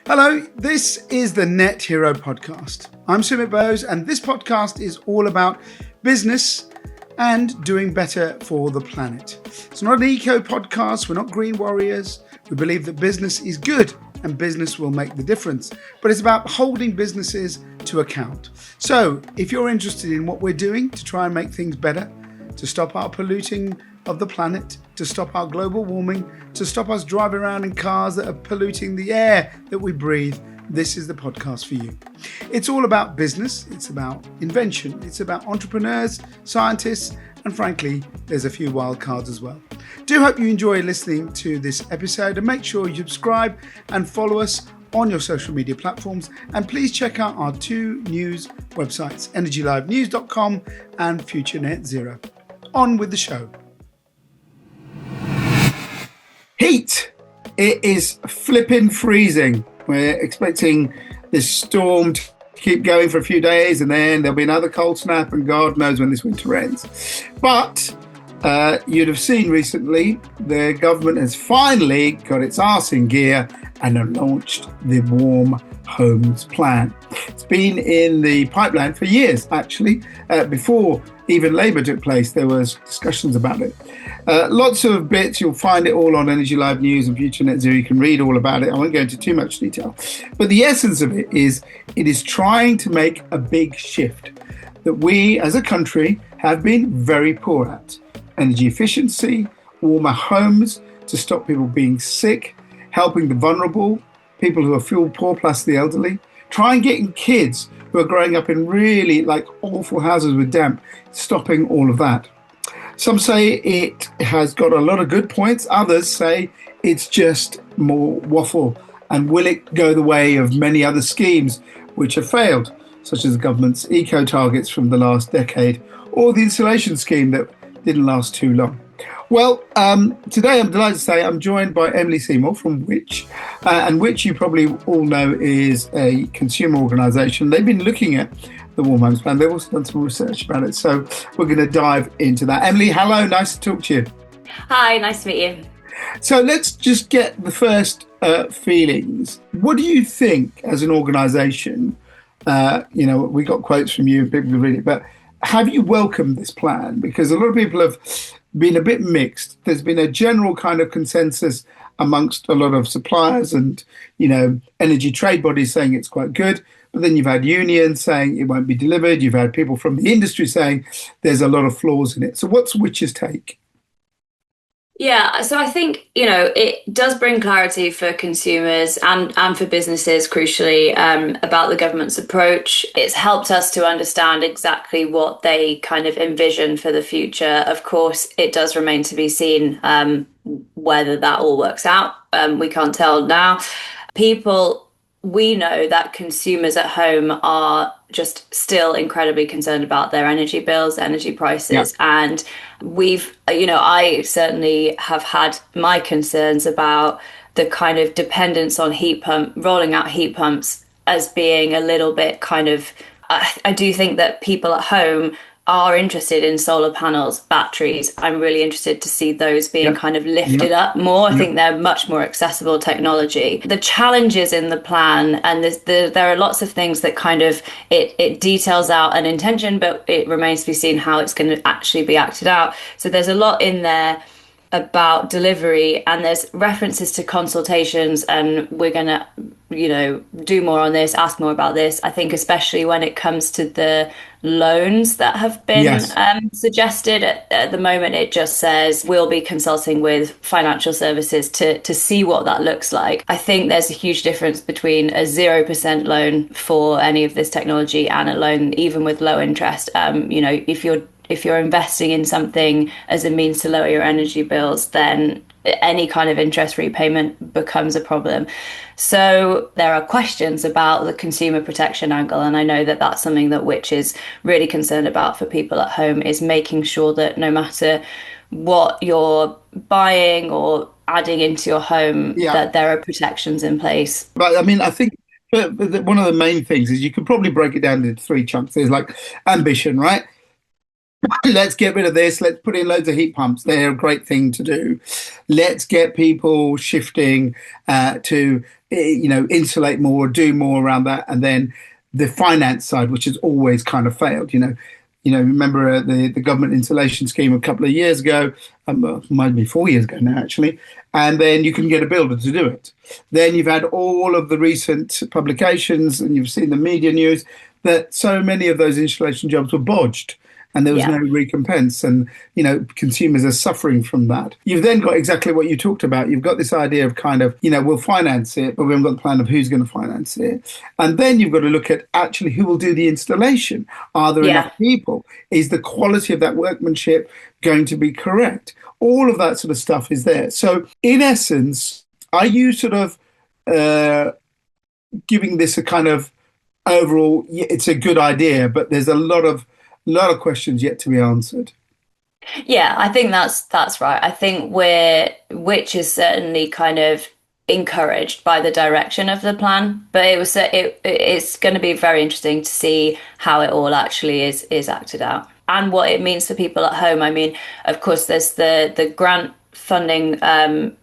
Hello, this is the Net Hero podcast. I'm Sumit Bose, and this podcast is all about business and doing better for the planet. It's not an eco podcast, we're not green warriors. We believe that business is good and business will make the difference, but it's about holding businesses to account. So if you're interested in what we're doing to try and make things better, to stop our polluting of the planet, to stop our global warming, to stop us driving around in cars that are polluting the air that we breathe, this is the podcast for you. It's all about business, it's about invention, it's about entrepreneurs, scientists, and frankly, there's a few wild cards as well. Do hope you enjoy listening to this episode, and make sure you subscribe and follow us on your social media platforms, and please check out our two news websites, energylivenews.com and Future Net Zero. On with the show. Heat. It is flipping freezing. We're expecting this storm to keep going for a few days, and then there'll be another cold snap, and God knows when this winter ends. But you'd have seen recently the government has finally got its arse in gear and have launched the Warm Homes Plan. It's been in the pipeline for years, actually. Before even Labour took place, there was discussions about it. Lots of bits, you'll find it all on Energy Live News and Future Net Zero. You can read all about it. I won't go into too much detail. But the essence of it is trying to make a big shift that we as a country have been very poor at. Energy efficiency, warmer homes to stop people being sick, helping the vulnerable, people who are fuel poor plus the elderly, try and getting kids who are growing up in really awful houses with damp, stopping all of that. Some say it has got a lot of good points. Others say it's just more waffle. And will it go the way of many other schemes which have failed, such as the government's eco targets from the last decade, or the insulation scheme that didn't last too long? Well, today I'm delighted to say I'm joined by Emily Seymour from Which, and Which you probably all know is a consumer organisation. They've been looking at the Warm Homes Plan. They've also done some research about it, so we're going to dive into that. Emily, hello, nice to talk to you. Hi, nice to meet you. So let's just get the first feelings. What do you think as an organisation? We got quotes from you, people can read it, but have you welcomed this plan? Because a lot of people have been a bit mixed. There's been a general kind of consensus amongst a lot of suppliers and, energy trade bodies saying it's quite good. But then you've had unions saying it won't be delivered. You've had people from the industry saying there's a lot of flaws in it. So what's Which's take? Yeah, so I think, it does bring clarity for consumers and for businesses, crucially, about the government's approach. It's helped us to understand exactly what they kind of envision for the future. Of course, it does remain to be seen whether that all works out. We can't tell now. We know that consumers at home are just still incredibly concerned about their energy bills, energy prices. Yeah. And I certainly have had my concerns about the kind of dependence on rolling out heat pumps as being a little bit I do think that people at home are interested in solar panels, batteries. I'm really interested to see those being kind of lifted up more. I think they're much more accessible technology. The challenges in the plan, and there are lots of things that kind of, it details out an intention, but it remains to be seen how it's going to actually be acted out. So there's a lot in there about delivery, and there's references to consultations, and we're going to do more on this, ask more about this. I think especially when it comes to the loans that have been suggested at the moment, it just says we'll be consulting with financial services to see what that looks like. I think there's a huge difference between a 0% loan for any of this technology and a loan even with low interest. If you're investing in something as a means to lower your energy bills, then any kind of interest repayment becomes a problem. So there are questions about the consumer protection angle, and I know that that's something that Which is really concerned about for people at home, is making sure that no matter what you're buying or adding into your home, that there are protections in place. But I mean, I think one of the main things is you could probably break it down into three chunks. There's ambition, right? Let's get rid of this. Let's put in loads of heat pumps. They're a great thing to do. Let's get people shifting to insulate more, do more around that, and then the finance side, which has always kind of failed. Remember the government insulation scheme a couple of years ago, might be 4 years ago now, actually, and then you couldn't get a builder to do it. Then you've had all of the recent publications, and you've seen the media news that so many of those insulation jobs were bodged and there was no recompense, and consumers are suffering from that. You've then got exactly what you talked about. You've got this idea of kind of, we'll finance it, but we haven't got the plan of who's going to finance it. And then you've got to look at actually who will do the installation. Are there enough people? Is the quality of that workmanship going to be correct? All of that sort of stuff is there. So in essence, are you sort of giving this a kind of overall, it's a good idea, but there's a lot of questions yet to be answered? Yeah, I think that's right. I think which is certainly kind of encouraged by the direction of the plan, but it's going to be very interesting to see how it all actually is acted out and what it means for people at home. I mean, of course, there's the grant funding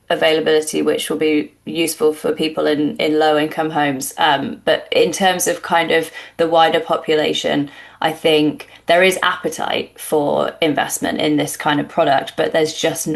availability, which will be useful for people in low income homes. But in terms of kind of the wider population, I think there is appetite for investment in this kind of product, but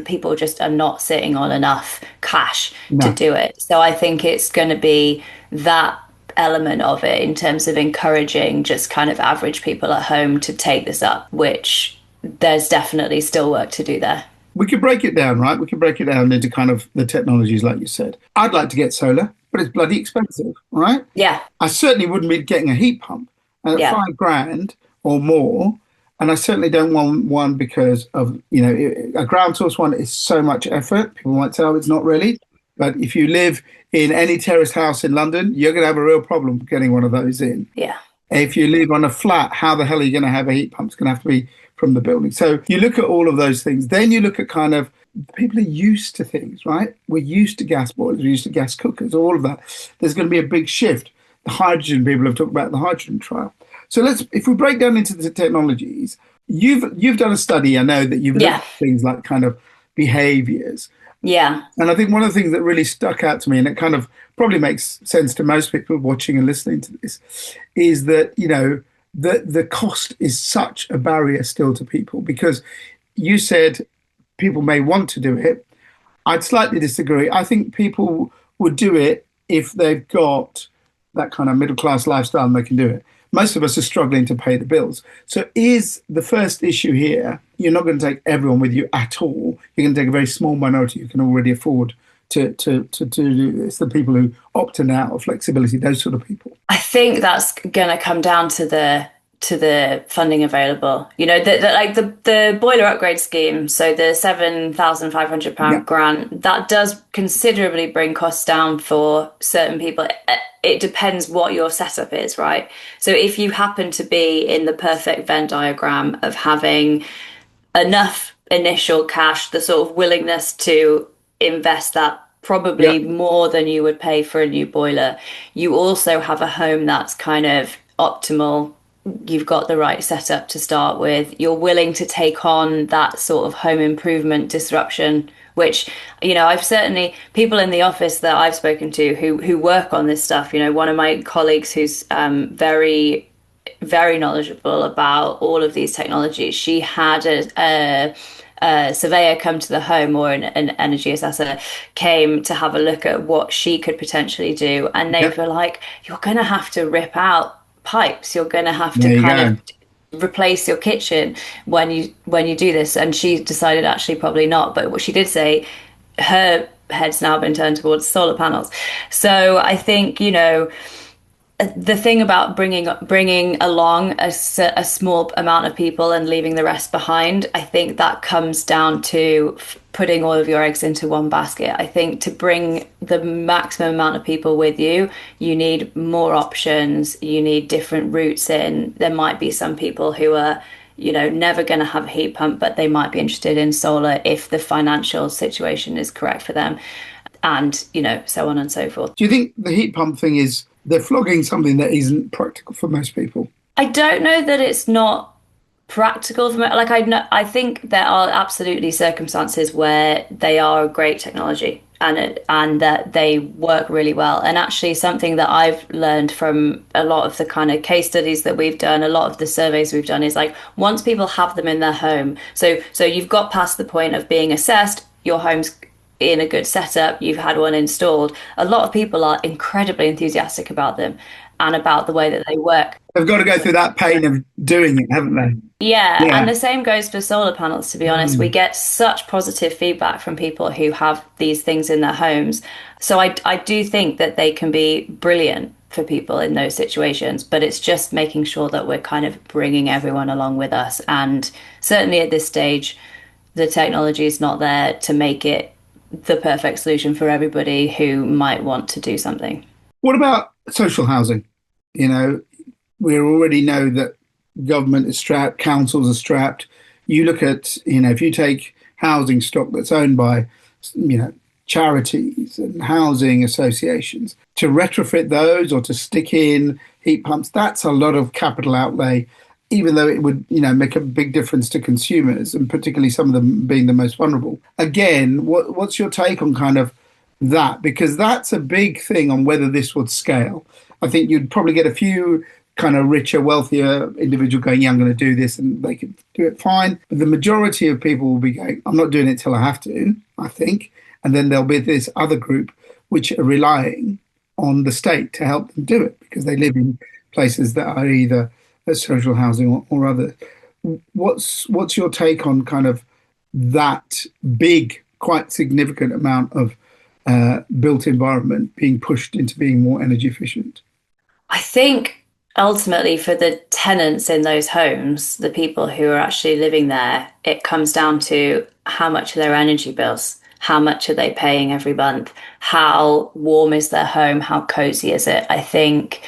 people just are not sitting on enough cash to do it. So I think it's going to be that element of it in terms of encouraging just kind of average people at home to take this up, which there's definitely still work to do there. We could break it down, right? We could break it down into kind of the technologies, like you said. I'd like to get solar, but it's bloody expensive, right? Yeah. I certainly wouldn't be getting a heat pump at $5,000 or more. And I certainly don't want one because of, a ground source one is so much effort. People might say, oh, it's not really. But if you live in any terraced house in London, you're going to have a real problem getting one of those in. Yeah. If you live on a flat, how the hell are you going to have a heat pump? It's going to have to be from the building. So you look at all of those things. Then you look at kind of, people are used to things, right? We're used to gas boilers, we're used to gas cookers, all of that. There's going to be a big shift. The hydrogen, people have talked about the hydrogen trial. So if we break down into the technologies, you've done a study, I know that you've looked at things like kind of behaviors. Yeah. And I think one of the things that really stuck out to me, and it kind of probably makes sense to most people watching and listening to this, is that, the cost is such a barrier still to people, because you said people may want to do it. I'd slightly disagree. I think people would do it if they've got that kind of middle class lifestyle and they can do it. Most of us are struggling to pay the bills. So is the first issue here, you're not going to take everyone with you at all. You're going to take a very small minority who can already afford to do this, the people who opt in out, flexibility, those sort of people. I think that's going to come down to the funding available. The boiler upgrade scheme, so the £7,500 grant, that does considerably bring costs down for certain people. It depends what your setup is, right? So if you happen to be in the perfect Venn diagram of having enough initial cash, the sort of willingness to invest that probably more than you would pay for a new boiler, you also have a home that's kind of optimal. You've got the right setup to start with. You're willing to take on that sort of home improvement disruption, which, I've certainly, people in the office that I've spoken to who work on this stuff, one of my colleagues who's very, very knowledgeable about all of these technologies, she had a surveyor come to the home, or an energy assessor came to have a look at what she could potentially do. And they were like, you're going to have to rip out pipes, you're going to have to kind of replace your kitchen when you do this. And she decided actually probably not, but what she did say, her head's now been turned towards solar panels. So I think the thing about bringing along a small amount of people and leaving the rest behind, I think that comes down to putting all of your eggs into one basket. I think to bring the maximum amount of people with you, you need more options, you need different routes in. There might be some people who are, never going to have a heat pump, but they might be interested in solar if the financial situation is correct for them, and, so on and so forth. Do you think the heat pump thing is, they're flogging something that isn't practical for most people? I don't know that it's not practical for me. Like I know, I think there are absolutely circumstances where they are a great technology and that they work really well. And actually, something that I've learned from a lot of the kind of case studies that we've done, a lot of the surveys we've done, is like once people have them in their home, so you've got past the point of being assessed, your home's in a good setup, you've had one installed. A lot of people are incredibly enthusiastic about them and about the way that they work. They've got to go through that pain of doing it, haven't they? Yeah, and Yeah. the same goes for solar panels, to be honest. We Mm. get such positive feedback from people who have these things in their homes. So I do think that they can be brilliant for people in those situations, but it's just making sure that we're kind of bringing everyone along with us. And certainly at this stage, the technology is not there to make it the perfect solution for everybody who might want to do something. What about social housing? You know, we already know that government is strapped, councils are strapped. You look at, if you take housing stock that's owned by, charities and housing associations, to retrofit those or to stick in heat pumps, that's a lot of capital outlay, even though it would, make a big difference to consumers and particularly some of them being the most vulnerable. Again, what's your take on kind of that? Because that's a big thing on whether this would scale. I think you'd probably get a few kind of richer, wealthier individual going, yeah, I'm going to do this, and they can do it fine. But the majority of people will be going, I'm not doing it till I have to, I think. And then there'll be this other group which are relying on the state to help them do it because they live in places that are either social housing or other. What's your take on kind of that big, quite significant amount of built environment being pushed into being more energy efficient? I think ultimately for the tenants in those homes, the people who are actually living there, it comes down to how much are their energy bills? How much are they paying every month? How warm is their home? How cozy is it? I think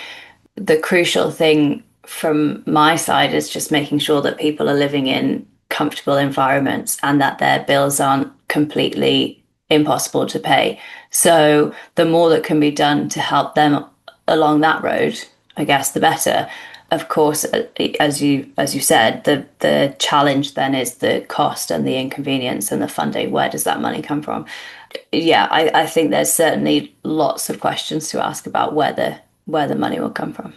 the crucial thing from my side is just making sure that people are living in comfortable environments and that their bills aren't completely impossible to pay. So the more that can be done to help them along that road, I guess the better. Of course, as you said, the challenge then is the cost and the inconvenience and the funding. Where does that money come from? Yeah, I think there's certainly lots of questions to ask about where the money will come from.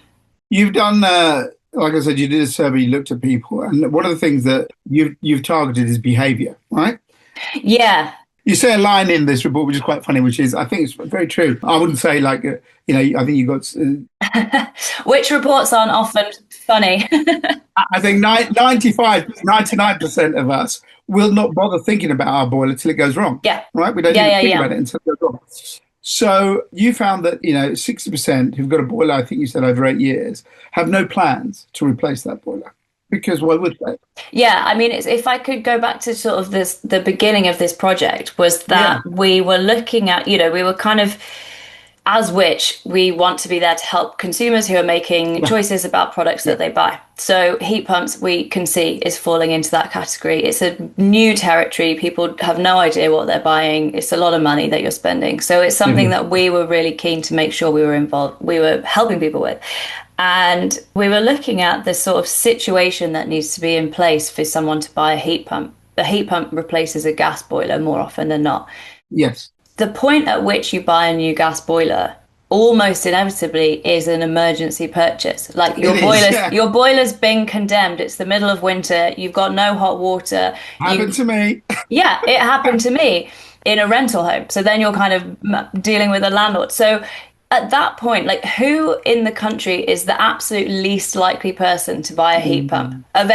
You've done, like I said, you did a survey, you looked at people, and one of the things that you've targeted is behaviour, right? Yeah. You say a line in this report, which is quite funny, which is, I think it's very true. I wouldn't say like, I think you got, Which reports aren't often funny. I think 99% of us will not bother thinking about our boiler till it goes wrong, Yeah. right? We don't Yeah, even yeah, think yeah. about it until it goes wrong. So you found that, 60% who've got a boiler, I think you said over 8 years, have no plans to replace that boiler. Because why would they? Yeah, I mean, if I could go back to sort of the beginning of this project was Yeah, that we were looking at, we were kind of, as which we want to be there to help consumers who are making yeah, choices about products yeah. that they buy. So heat pumps, we can see, is falling into that category. It's a new territory. People have no idea what they're buying. It's a lot of money that you're spending. So it's something Mhm. that we were really keen to make sure we were involved, we were helping people with. And we were looking at the sort of situation that needs to be in place for someone to buy a heat pump. A heat pump replaces a gas boiler more often than not. Yes, The point at which you buy a new gas boiler almost inevitably is an emergency purchase. Like it is. Yeah, your boiler's been condemned. It's the middle of winter. You've got no hot water. happened to me. Yeah, it happened to me in a rental home. So then you're kind of dealing with a landlord. So at that point, like who in the country is the absolute least likely person to buy a heat pump Mm, of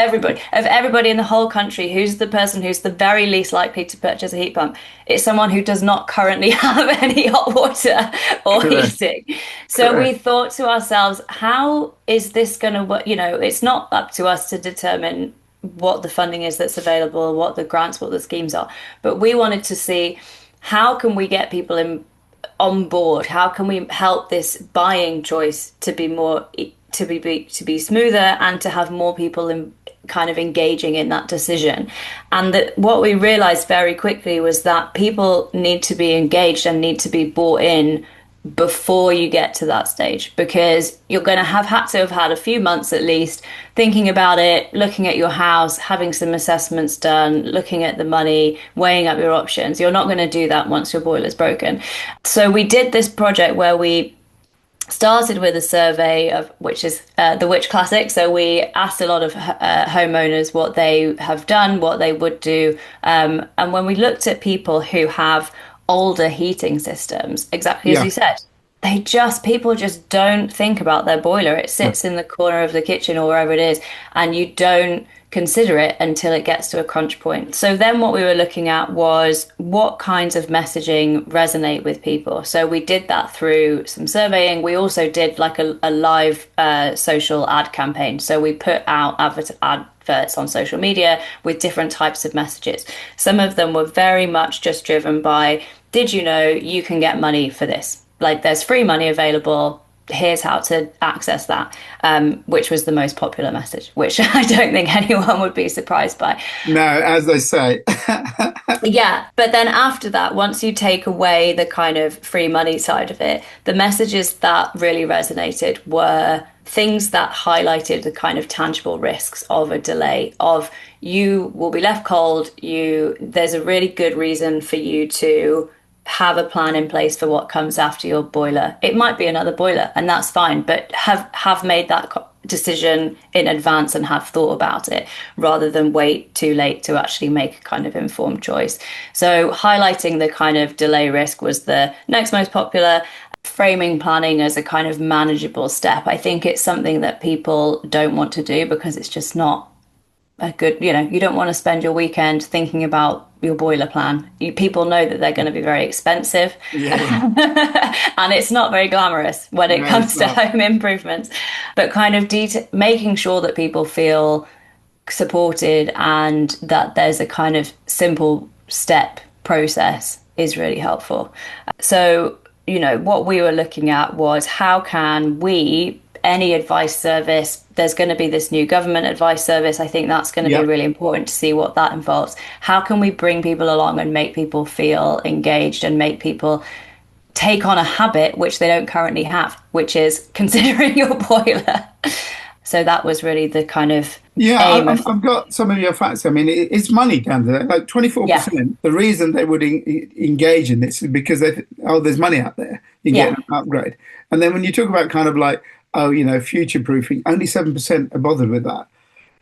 everybody in the whole country? Who's the person who's the very least likely to purchase a heat pump? It's someone who does not currently have any hot water or correct, heating. So we correct. thought to ourselves, how is this going to work? It's not up to us to determine what the funding is that's available, what the grants, what the schemes are. But we wanted to see how can we get people in on board? How can we help this buying choice to be more to be smoother and to have more people in kind of engaging in that decision? And that what we realized very quickly was that people need to be engaged and need to be bought in before you get to that stage, because you're going to have had a few months at least thinking about it, looking at your house, having some assessments done, looking at the money, weighing up your options. You're not going to do that once your boiler's broken. So we did this project where we started with a survey of which is the Which Classic. So we asked a lot of homeowners what they have done, what they would do, and when we looked at people who have older heating systems, exactly as Yeah. you said, people just don't think about their boiler. It sits in the corner of the kitchen or wherever it is, and you don't consider it until it gets to a crunch point. So then what we were looking at was what kinds of messaging resonate with people. So we did that through some surveying. We also did like a live social ad campaign. So we put out adverts on social media with different types of messages. Some of them were very much just driven by, did you know you can get money for this? Like, there's free money available. Here's how to access that, which was the most popular message, which I don't think anyone would be surprised by. No, as they say. Yeah, but then after that, once you take away the kind of free money side of it, the messages that really resonated were things that highlighted the kind of tangible risks of a delay, of you will be left cold, there's a really good reason for you to have a plan in place for what comes after your boiler. It might be another boiler, and that's fine, but have made that decision in advance and have thought about it, rather than wait too late to actually make a kind of informed choice. So highlighting the kind of delay risk was the next most popular. Framing planning as a kind of manageable step. I think it's something that people don't want to do because it's just not a good, you don't want to spend your weekend thinking about your boiler plan. People know that they're going to be very expensive. Yeah. And it's not very glamorous when it comes to home improvements, but kind of making sure that people feel supported and that there's a kind of simple step process is really helpful. So, what we were looking at was how can any advice service, there's going to be this new government advice service. I think that's going to be really important to see what that involves. How can we bring people along and make people feel engaged and make people take on a habit which they don't currently have, which is considering your boiler? So that was really the kind of aim. I've got some of your facts. I mean, it's money down there. Like 24%. Yeah. The reason they would engage in this is because there's money out there. You get an upgrade. And then when you talk about kind of like, future proofing, only 7% are bothered with that.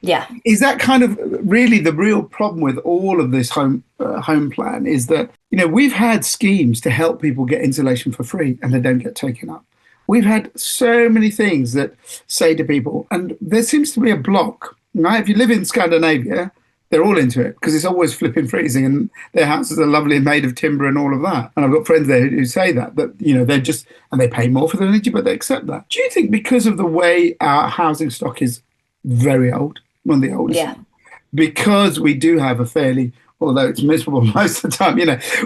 Yeah. Is that kind of really the real problem with all of this home plan is that, we've had schemes to help people get insulation for free and they don't get taken up. We've had so many things that say to people, and there seems to be a block. Right? If you live in Scandinavia, they're all into it because it's always flipping freezing and their houses are lovely and made of timber and all of that. And I've got friends there who say that they're just, and they pay more for their energy, but they accept that. Do you think because of the way our housing stock is very old, one of the oldest, because we do have a fairly, although it's miserable most of the time,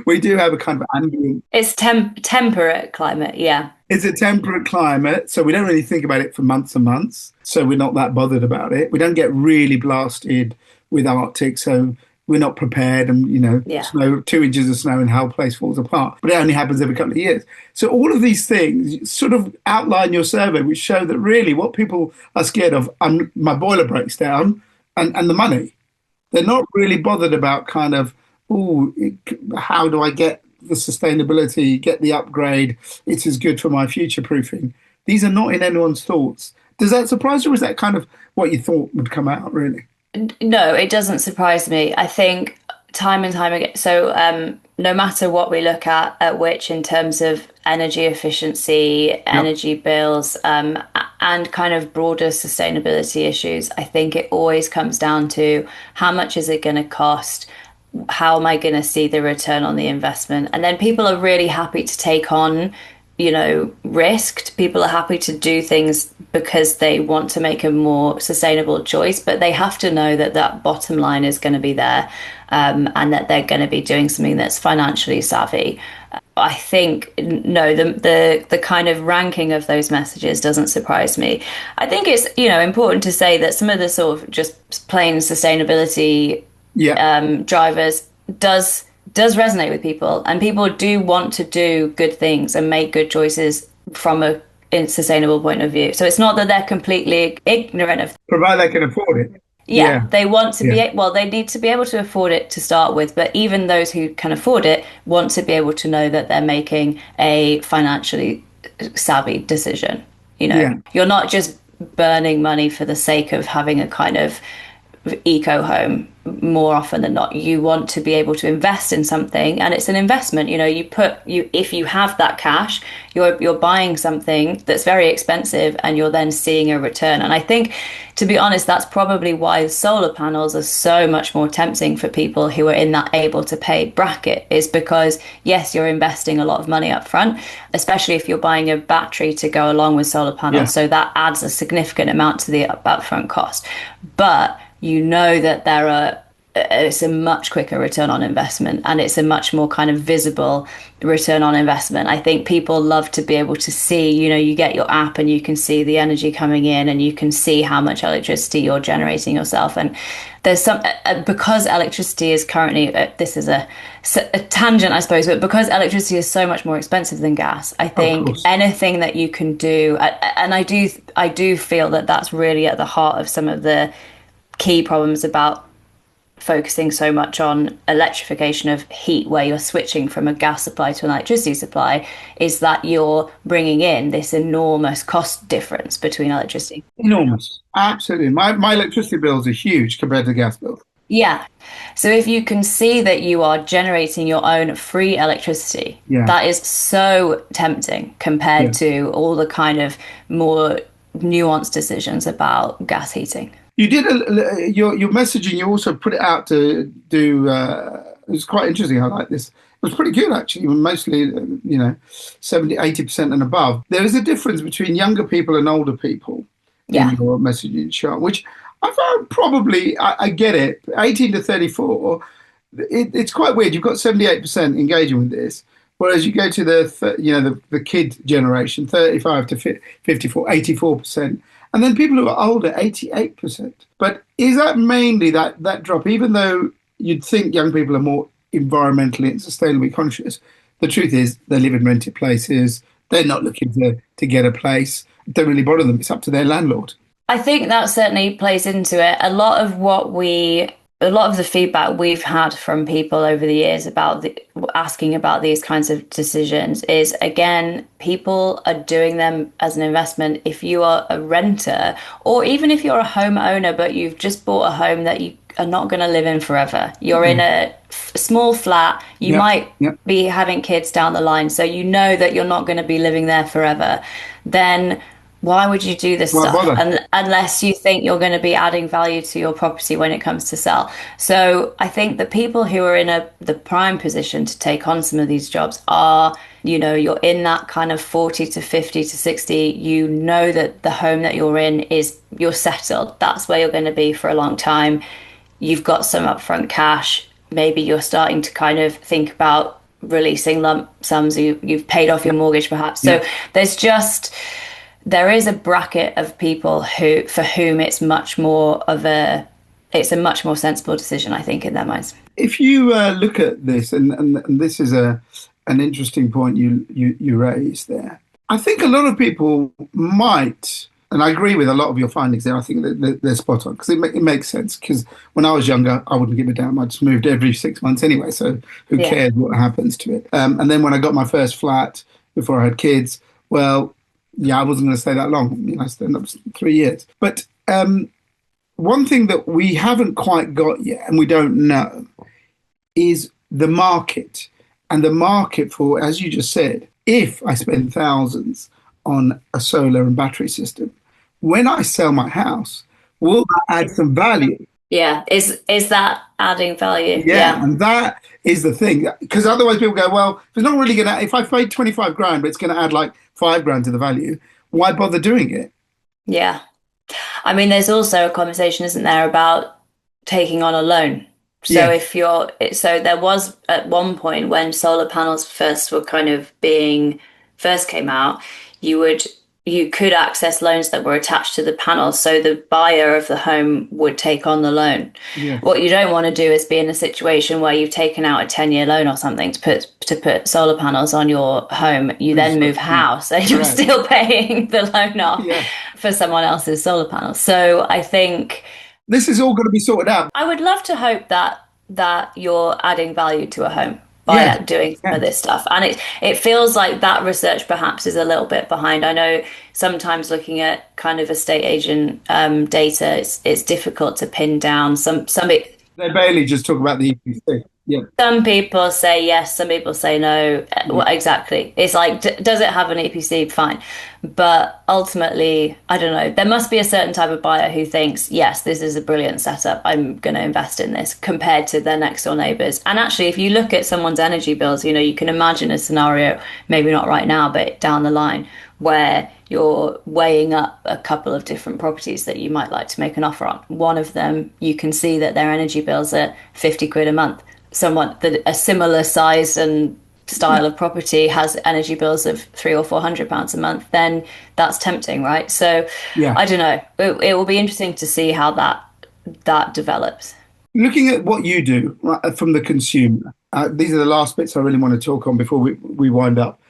we do have a kind of ambient. It's temperate climate, yeah. It's a temperate climate, so we don't really think about it for months and months. So we're not that bothered about it. We don't get really blasted with Arctic, so we're not prepared. And, snow, 2 inches of snow and the whole place falls apart. But it only happens every couple of years. So all of these things sort of outline your survey, which show that really what people are scared of, my boiler breaks down and the money. They're not really bothered about kind of, how do I get the sustainability, get the upgrade? It is good for my future proofing. These are not in anyone's thoughts. Does that surprise you, or is that kind of what you thought would come out, really? No, it doesn't surprise me. I think time and time again, so no matter what we look at which in terms of energy efficiency, energy bills, and kind of broader sustainability issues, I think it always comes down to how much is it going to cost? How am I going to see the return on the investment? And then people are really happy to take on, risk. People are happy to do things because they want to make a more sustainable choice, but they have to know that bottom line is going to be there, and that they're going to be doing something that's financially savvy. I think, no, the kind of ranking of those messages doesn't surprise me. I think it's, important to say that some of the sort of just plain sustainability drivers does does resonate with people, and people do want to do good things and make good choices from a sustainable point of view. So it's not that they're completely ignorant of. Provided they can afford it. Yeah, Yeah, they want to yeah, be, well, they need to be able to afford it to start with, but even those who can afford it want to be able to know that they're making a financially savvy decision. You know, yeah. you're not just burning money for the sake of having a kind of eco home. More often than not, you want to be able to invest in something, and it's an investment. You know, if you have that cash, you're buying something that's very expensive, and you're then seeing a return. And I think, to be honest, that's probably why solar panels are so much more tempting for people who are in that able to pay bracket, is because yes, you're investing a lot of money up front, especially if you're buying a battery to go along with solar panels, Yeah. so that adds a significant amount to the upfront cost. But you know that it's a much quicker return on investment, and it's a much more kind of visible return on investment. I think people love to be able to see, you know, you get your app and you can see the energy coming in, and you can see how much electricity you're generating yourself. And there's because electricity is currently, this is a tangent, I suppose, but because electricity is so much more expensive than gas, I Of think course. anything that you can do, and I do feel that that's really at the heart of some of the key problems about focusing so much on electrification of heat, where you're switching from a gas supply to an electricity supply, is that you're bringing in this enormous cost difference between electricity. Enormous. Absolutely. My electricity bills are huge compared to gas bills. Yeah. So if you can see that you are generating your own free electricity, Yeah, that is so tempting compared yeah. to all the kind of more nuanced decisions about gas heating. You did your messaging. You also put it out to do. It was quite interesting. I like this. It was pretty good actually. Mostly, 70, 80% and above. There is a difference between younger people and older people in Yeah. your messaging chart, which I found probably. I get it. 18 to 34. It's quite weird. You've got 78% engaging with this. Whereas you go to the kid generation, 35 to 54, 84%. And then people who are older, 88%. But is that mainly that drop? Even though you'd think young people are more environmentally and sustainably conscious, the truth is they live in rented places. They're not looking to get a place. It don't really bother them. It's up to their landlord. I think that certainly plays into it. A lot of the feedback we've had from people over the years about asking about these kinds of decisions is, again, people are doing them as an investment. If you are a renter, or even if you're a homeowner, but you've just bought a home that you are not going to live in forever, you're in Yeah. a small flat, you Yep. might Yep. be having kids down the line, so you know that you're not going to be living there forever, then why would you do this Why stuff? bother? And unless you think you're going to be adding value to your property when it comes to sell. So I think the people who are in the prime position to take on some of these jobs are, you're in that kind of 40 to 50 to 60. You know that the home that you're in you're settled. That's where you're going to be for a long time. You've got some upfront cash. Maybe you're starting to kind of think about releasing lump sums. You've paid off your mortgage perhaps. Yeah. So there is a bracket of people for whom it's a much more sensible decision, I think, in their minds. If you look at this, and this is an interesting point you raised there, I think a lot of people might, and I agree with a lot of your findings there. I think that they're spot on because it makes sense. Because when I was younger, I wouldn't give a damn. I just moved every 6 months anyway, so who Yeah. cares what happens to it? And then when I got my first flat before I had kids, well, yeah, I wasn't going to stay that long. I stayed up 3 years. But one thing that we haven't quite got yet, and we don't know, is the market. And the market for, as you just said, if I spend thousands on a solar and battery system, when I sell my house, will that add some value? Yeah. Is that adding value? Yeah, Yeah. and that is the thing. Because otherwise people go, well, if it's not really going to, if I paid 25 grand, but it's going to add like 5 grand to the value, why bother doing it? Yeah. I mean, there's also a conversation, isn't there, about taking on a loan. So Yeah, so there was at one point when solar panels first came out, you would you could access loans that were attached to the panel, so the buyer of the home would take on the loan. Yeah. What you don't want to do is be in a situation where you've taken out a 10-year loan or something to put solar panels on your home. You then move house and you're still paying the loan off for someone else's solar panels. So I think this is all going to be sorted out. I would love to hope that you're adding value to a home by doing some of this stuff. And it feels like that research perhaps is a little bit behind. I know sometimes looking at kind of estate agent data, it's difficult to pin down. They barely just talk about the EPC. Yeah. Some people say yes, some people say no. Well, exactly. It's like, does it have an EPC? Fine. But ultimately, I don't know. There must be a certain type of buyer who thinks, yes, this is a brilliant setup. I'm going to invest in this compared to their next door neighbours. And actually, if you look at someone's energy bills, you can imagine a scenario, maybe not right now, but down the line, where you're weighing up a couple of different properties that you might like to make an offer on. One of them, you can see that their energy bills are 50 quid a month. Someone that a similar size and style of property has energy bills of £300 or £400 a month, then that's tempting, right? So I don't know. It will be interesting to see how that develops. Looking at what you do from the consumer, these are the last bits I really want to talk on before we wind up.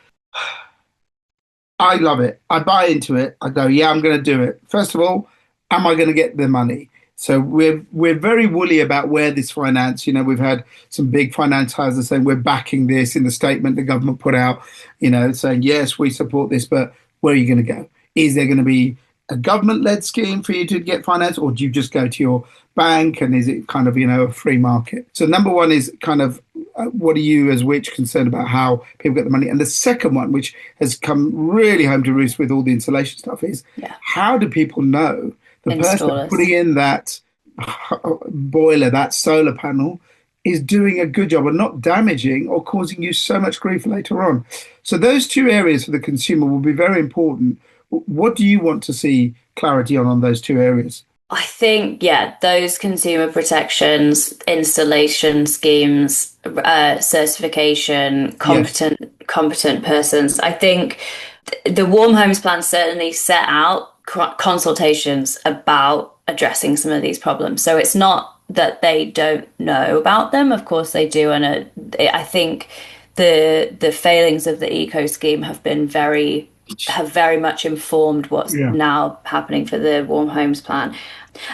I love it. I buy into it. I go, yeah, I'm going to do it. First of all, am I going to get the money? So we're very woolly about where this finance, we've had some big finance houses saying we're backing this in the statement the government put out, saying, yes, we support this, but where are you going to go? Is there going to be a government-led scheme for you to get finance, or do you just go to your bank, and is it kind of, a free market? So number one is kind of, what are you as Which concerned about how people get the money? And the second one, which has come really home to roost with all the insulation stuff, is how do people know the person putting in that boiler, that solar panel, is doing a good job and not damaging or causing you so much grief later on? So those two areas for the consumer will be very important. What do you want to see clarity on those two areas? I think, those consumer protections, installation schemes, certification, competent persons. I think the Warm Homes Plan certainly set out consultations about addressing some of these problems. So it's not that they don't know about them. Of course they do. And I think the failings of the eco scheme have very much informed what's now happening for the Warm Homes Plan.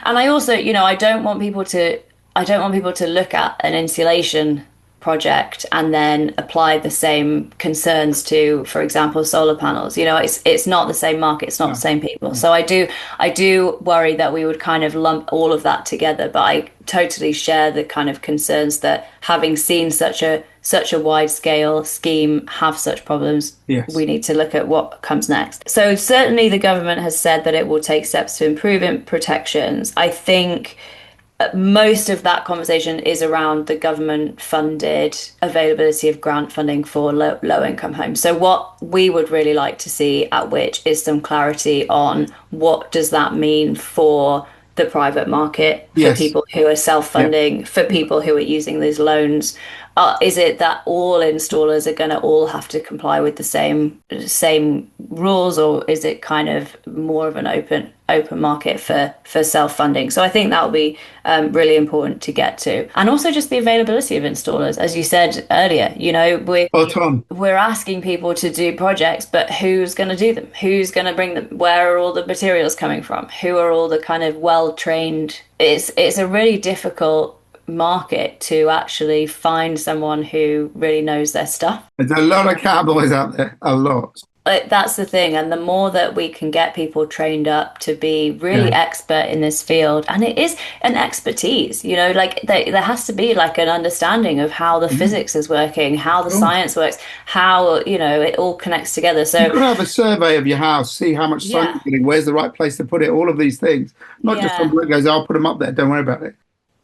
And I also, I don't want people to look at an insulation project and then apply the same concerns to, for example, solar panels. It's not the same market, it's not the same people. So I do worry that we would kind of lump all of that together, but I totally share the kind of concerns that having seen such a wide scale scheme have such problems, we need to look at what comes next. So certainly the government has said that it will take steps to improve protections. I think most of that conversation is around the government funded availability of grant funding for low income homes. So what we would really like to see at Which is some clarity on what does that mean for the private market, for people who are self-funding, for people who are using these loans. Is it that all installers are going to all have to comply with the same rules, or is it kind of more of an open market for self-funding? So I think that will be really important to get to. And also just the availability of installers. As you said earlier, we're asking people to do projects, but who's going to do them? Who's going to bring them? Where are all the materials coming from? Who are all the kind of well-trained? It's a really difficult market to actually find someone who really knows their stuff. There's a lot of cowboys out there, a lot. That's the thing, and the more that we can get people trained up to be really expert in this field, and it is an expertise, like there has to be like an understanding of how the physics is working, how the science works, how it all connects together. So you could have a survey of your house, see how much sun you're getting, where's the right place to put it, all of these things, not just someone that goes, I'll put them up there, don't worry about it.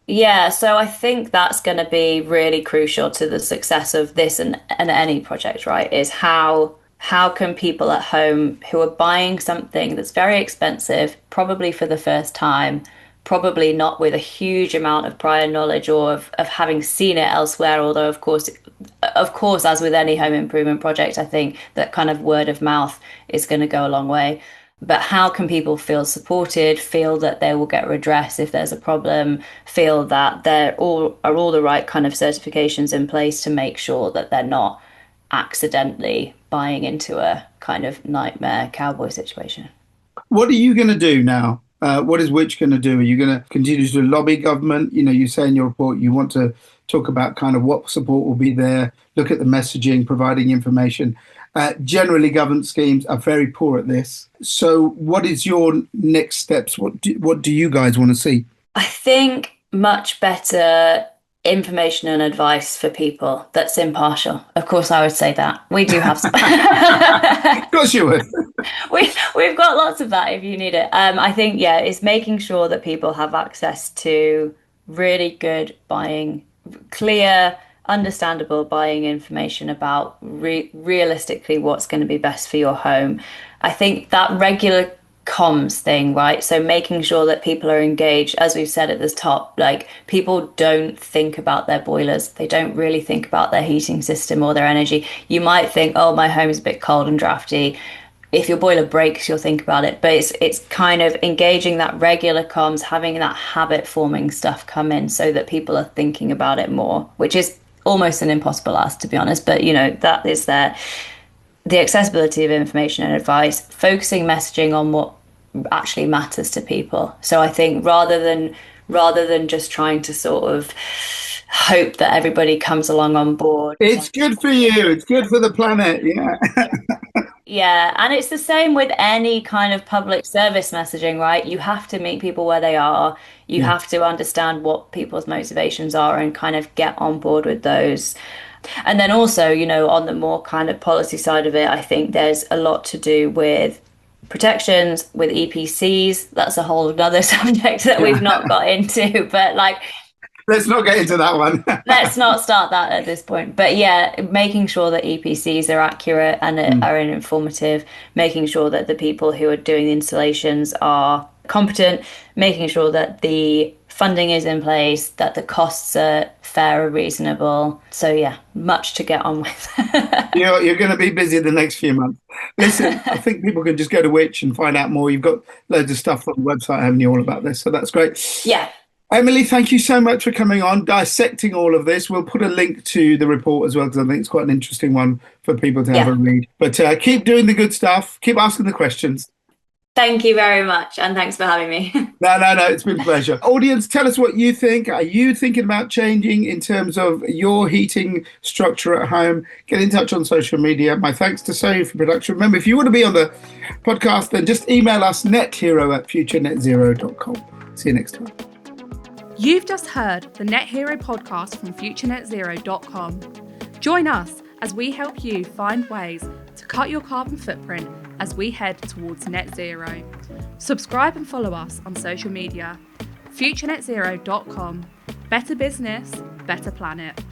Yeah, so I think that's going to be really crucial to the success of this and any project, right? Is how can people at home who are buying something that's very expensive, probably for the first time, probably not with a huge amount of prior knowledge or of having seen it elsewhere, although of course of course, as with any home improvement project, I think that kind of word of mouth is going to go a long way. But how can people feel supported, feel that they will get redress if there's a problem, feel that there are all the right kind of certifications in place to make sure that they're not accidentally buying into a kind of nightmare cowboy situation. What are you going to do now? What is Which going to do? Are you going to continue to lobby government? You say in your report you want to talk about kind of what support will be there, look at the messaging, providing information. Generally, government schemes are very poor at this. So what is your next steps? What do you guys want to see? I think much better information and advice for people that's impartial. Of course, I would say that. We do have some. Of course you would. We've got lots of that if you need it. I think, yeah, it's making sure that people have access to really good buying, clear, understandable buying information about realistically what's going to be best for your home. I think that regular comms thing, right? So making sure that people are engaged, as we've said at the top, like people don't think about their boilers. They don't really think about their heating system or their energy. You might think, oh, my home's a bit cold and drafty. If your boiler breaks, you'll think about it. But it's kind of engaging that regular comms, having that habit forming stuff come in so that people are thinking about it more, which is almost an impossible ask, to be honest. But, that is there. The accessibility of information and advice, focusing messaging on what actually matters to people. So I think rather than just trying to sort of hope that everybody comes along on board. It's good for you. It's good for the planet. Yeah. Yeah, and it's the same with any kind of public service messaging, right? You have to meet people where they are. You have to understand what people's motivations are and kind of get on board with those. And then also, on the more kind of policy side of it, I think there's a lot to do with protections, with EPCs. That's a whole other subject that we've not got into, but let's not get into that one. Let's not start that at this point. But yeah, making sure that EPCs are accurate and are informative, making sure that the people who are doing the installations are competent, making sure that the funding is in place, that the costs are fair and reasonable. So yeah, much to get on with. You're going to be busy the next few months. Listen, I think people can just go to Which and find out more. You've got loads of stuff on the website, haven't you, all about this? So that's great. Yeah. Emily, thank you so much for coming on, dissecting all of this. We'll put a link to the report as well, because I think it's quite an interesting one for people to have a read. But keep doing the good stuff. Keep asking the questions. Thank you very much. And thanks for having me. No, it's been a pleasure. Audience, tell us what you think. Are you thinking about changing in terms of your heating structure at home? Get in touch on social media. My thanks to Sonia for production. Remember, if you want to be on the podcast, then just email us nethero@futurenetzero.com. See you next time. You've just heard the Net Hero podcast from FutureNetZero.com. Join us as we help you find ways to cut your carbon footprint as we head towards net zero. Subscribe and follow us on social media. FutureNetZero.com. Better business, better planet.